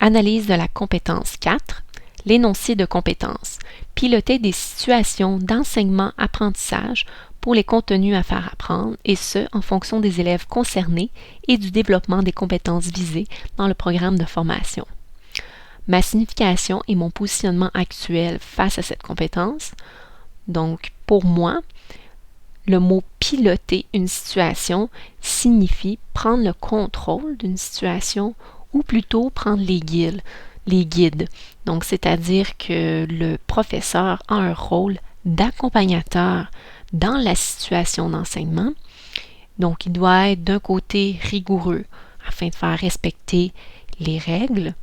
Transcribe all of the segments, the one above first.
Analyse de la compétence 4, l'énoncé de compétences. Piloter des situations d'enseignement-apprentissage pour les contenus à faire apprendre, et ce, en fonction des élèves concernés et du développement des compétences visées dans le programme de formation. Ma signification et mon positionnement actuel face à cette compétence. Donc, pour moi, le mot piloter une situation signifie prendre le contrôle d'une situation ou plutôt prendre les guides. Donc, c'est-à-dire que le professeur a un rôle d'accompagnateur dans la situation d'enseignement. Donc, il doit être d'un côté rigoureux afin de faire respecter les règles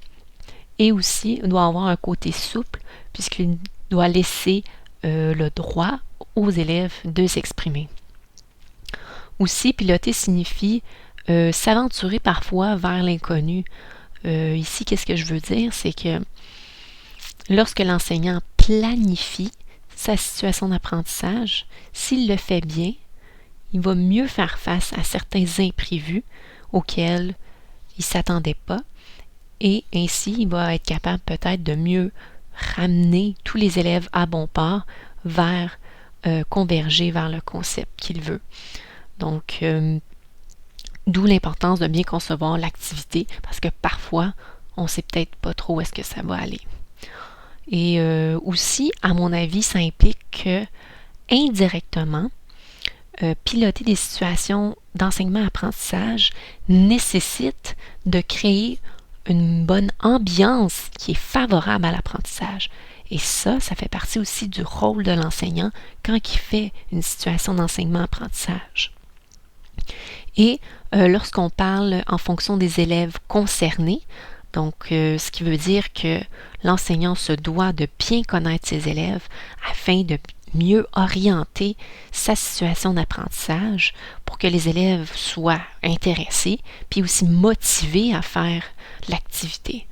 et aussi il doit avoir un côté souple puisqu'il doit laisser le droit aux élèves de s'exprimer. Aussi, piloter signifie s'aventurer parfois vers l'inconnu. Ici, qu'est-ce que je veux dire? C'est que lorsque l'enseignant planifie sa situation d'apprentissage, s'il le fait bien, il va mieux faire face à certains imprévus auxquels il ne s'attendait pas et ainsi il va être capable peut-être de mieux ramener tous les élèves à bon port vers converger vers le concept qu'il veut. Donc, d'où l'importance de bien concevoir l'activité parce que parfois, on ne sait peut-être pas trop où est-ce que ça va aller. Et aussi, à mon avis, ça implique que, indirectement, piloter des situations d'enseignement-apprentissage nécessite de créer une bonne ambiance qui est favorable à l'apprentissage. Et ça fait partie aussi du rôle de l'enseignant quand il fait une situation d'enseignement-apprentissage. Et lorsqu'on parle en fonction des élèves concernés, donc ce qui veut dire que l'enseignant se doit de bien connaître ses élèves afin de mieux orienter sa situation d'apprentissage pour que les élèves soient intéressés puis aussi motivés à faire l'activité.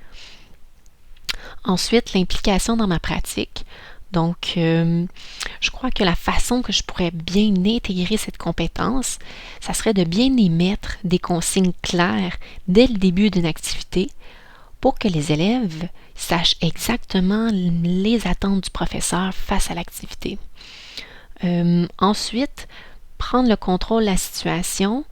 Ensuite, l'implication dans ma pratique. Donc, je crois que la façon que je pourrais bien intégrer cette compétence, ça serait de bien émettre des consignes claires dès le début d'une activité pour que les élèves sachent exactement les attentes du professeur face à l'activité. Ensuite, prendre le contrôle de la situation.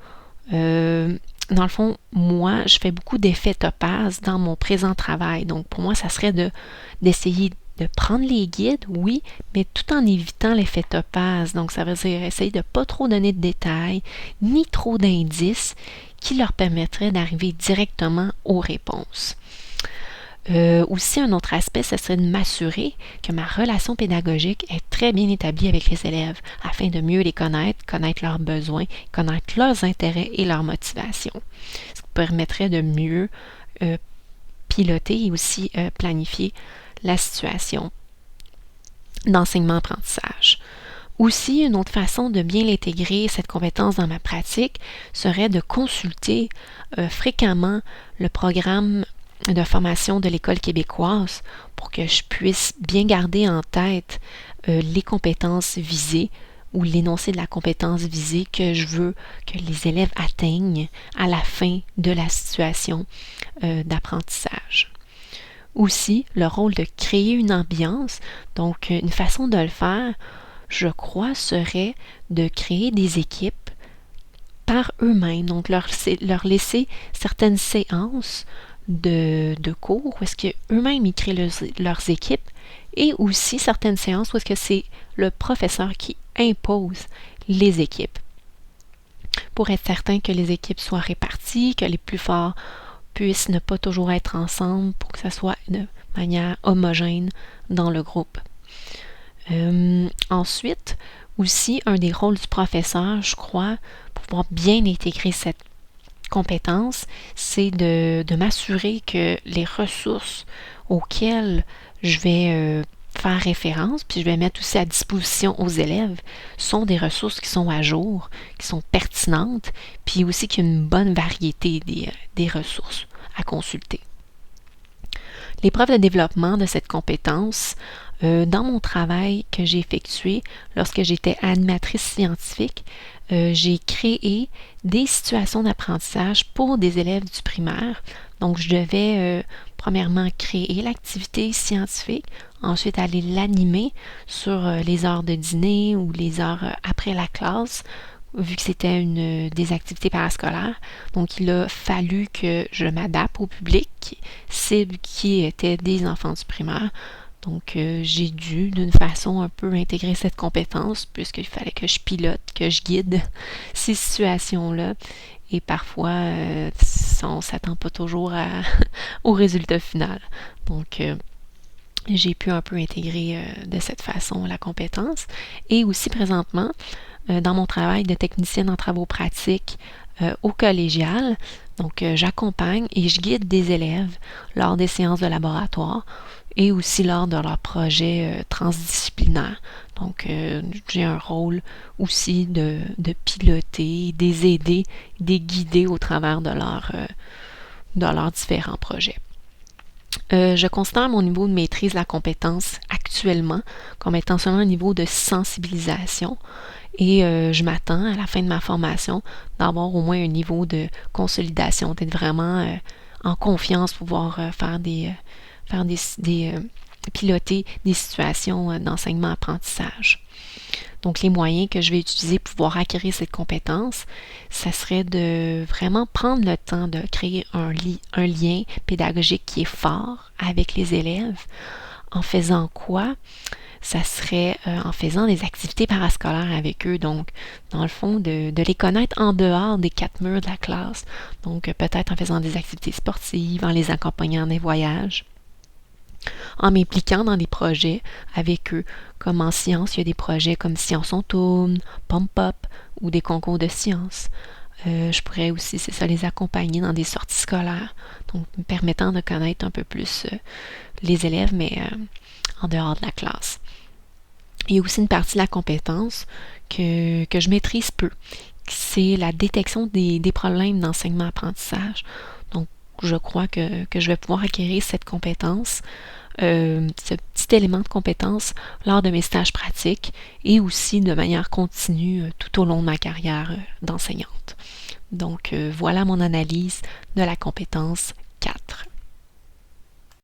Dans le fond, moi, je fais beaucoup d'effets topaz dans mon présent travail. Donc, pour moi, ça serait d'essayer de prendre les guides, oui, mais tout en évitant l'effet topaz. Donc, ça veut dire essayer de ne pas trop donner de détails, ni trop d'indices qui leur permettraient d'arriver directement aux réponses. Aussi, un autre aspect, ce serait de m'assurer que ma relation pédagogique est très bien établie avec les élèves afin de mieux les connaître leurs besoins, connaître leurs intérêts et leurs motivations. Ce qui permettrait de mieux piloter et aussi planifier la situation d'enseignement-apprentissage. Aussi, une autre façon de bien l'intégrer, cette compétence dans ma pratique, serait de consulter fréquemment le programme de formation de l'École québécoise pour que je puisse bien garder en tête les compétences visées ou l'énoncé de la compétence visée que je veux que les élèves atteignent à la fin de la situation d'apprentissage. Aussi, le rôle de créer une ambiance, donc une façon de le faire, je crois, serait de créer des équipes par eux-mêmes, donc leur laisser certaines séances de cours où est-ce qu'eux-mêmes ils créent leurs équipes et aussi certaines séances où est-ce que c'est le professeur qui impose les équipes pour être certain que les équipes soient réparties, que les plus forts puissent ne pas toujours être ensemble pour que ça soit de manière homogène dans le groupe. Ensuite, aussi, un des rôles du professeur, je crois, pour pouvoir bien intégrer cette compétence, c'est de m'assurer que les ressources auxquelles je vais faire référence, puis je vais mettre aussi à disposition aux élèves, sont des ressources qui sont à jour, qui sont pertinentes, puis aussi qu'il y a une bonne variété des ressources à consulter. L'épreuve de développement de cette compétence, dans mon travail que j'ai effectué lorsque j'étais animatrice scientifique, j'ai créé des situations d'apprentissage pour des élèves du primaire. Donc, je devais premièrement créer l'activité scientifique, ensuite aller l'animer sur les heures de dîner ou les heures après la classe, vu que c'était des activités parascolaires. Donc, il a fallu que je m'adapte au public cible qui était des enfants du primaire. Donc, j'ai dû, d'une façon un peu, intégrer cette compétence, puisqu'il fallait que je pilote, que je guide ces situations-là. Et parfois, on ne s'attend pas toujours au résultat final. Donc, j'ai pu un peu intégrer de cette façon la compétence. Et aussi, présentement, dans mon travail de technicienne en travaux pratiques au collégial, donc j'accompagne et je guide des élèves lors des séances de laboratoire et aussi lors de leurs projets transdisciplinaires. Donc, j'ai un rôle aussi de piloter, des aider, des guider au travers de leurs différents projets. Je considère mon niveau de maîtrise de la compétence actuellement comme étant seulement un niveau de sensibilisation et je m'attends à la fin de ma formation d'avoir au moins un niveau de consolidation, d'être vraiment en confiance pour pouvoir piloter des situations d'enseignement-apprentissage. Donc, les moyens que je vais utiliser pour pouvoir acquérir cette compétence, ça serait de vraiment prendre le temps de créer un lien pédagogique qui est fort avec les élèves. En faisant quoi? Ça serait en faisant des activités parascolaires avec eux. Donc, dans le fond, de les connaître en dehors des quatre murs de la classe. Donc, peut-être en faisant des activités sportives, en les accompagnant dans des voyages, en m'impliquant dans des projets avec eux, comme en sciences, il y a des projets comme Science on tourne, Pump-Up ou des concours de sciences. Je pourrais aussi, c'est ça, les accompagner dans des sorties scolaires, donc me permettant de connaître un peu plus les élèves, mais en dehors de la classe. Il y a aussi une partie de la compétence que je maîtrise peu, c'est la détection des problèmes d'enseignement-apprentissage. Donc, je crois que je vais pouvoir acquérir cette compétence, ce petit élément de compétence lors de mes stages pratiques et aussi de manière continue tout au long de ma carrière d'enseignante. Donc, voilà mon analyse de la compétence 4.